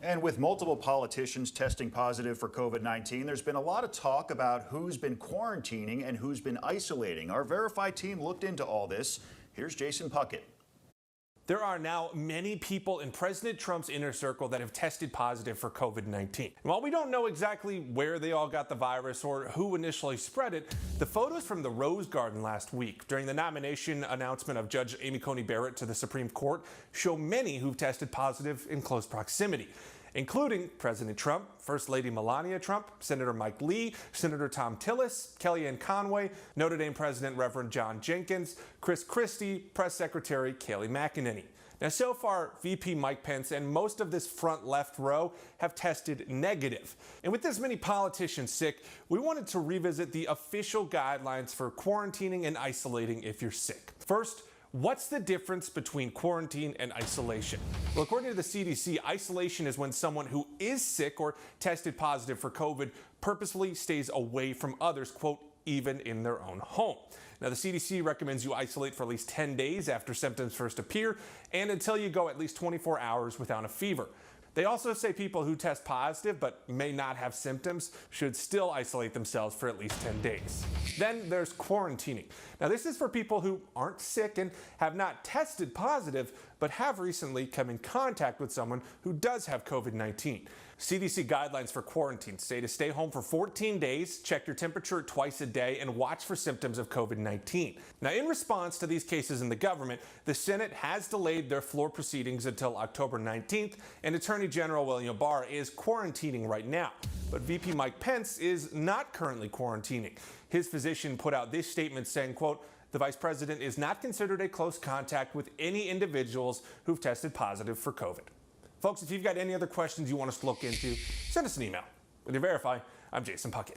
And with multiple politicians testing positive for COVID-19, there's been a lot of talk about who's been quarantining and who's been isolating. Our Verify team looked into all this. Here's Jason Puckett. There are now many people in President Trump's inner circle that have tested positive for COVID-19. And while we don't know exactly where they all got the virus or who initially spread it, the photos from the Rose Garden last week during the nomination announcement of Judge Amy Coney Barrett to the Supreme Court show many who've tested positive in close proximity, including President Trump, First Lady Melania Trump, Senator Mike Lee, Senator Tom Tillis, Kellyanne Conway, Notre Dame President Reverend John Jenkins, Chris Christie, Press Secretary Kayleigh McEnany. Now, so far, VP Mike Pence and most of this front left row have tested negative. And with this many politicians sick, we wanted to revisit the official guidelines for quarantining and isolating if you're sick. First, what's the difference between quarantine and isolation? Well, according to the CDC, isolation is when someone who is sick or tested positive for COVID purposefully stays away from others, quote, even in their own home. Now, the CDC recommends you isolate for at least 10 days after symptoms first appear and until you go at least 24 hours without a fever. They also say people who test positive but may not have symptoms should still isolate themselves for at least 10 days. Then there's quarantining. Now, this is for people who aren't sick and have not tested positive but have recently come in contact with someone who does have COVID-19. CDC guidelines for quarantine say to stay home for 14 days, check your temperature twice a day, and watch for symptoms of COVID-19. Now, in response to these cases in the government, the Senate has delayed their floor proceedings until October 19th, and Attorney General William Barr is quarantining right now. But VP Mike Pence is not currently quarantining. His physician put out this statement saying, quote, "The vice president is not considered a close contact with any individuals who've tested positive for COVID." Folks, if you've got any other questions you want us to look into, send us an email. With your Verify, I'm Jason Puckett.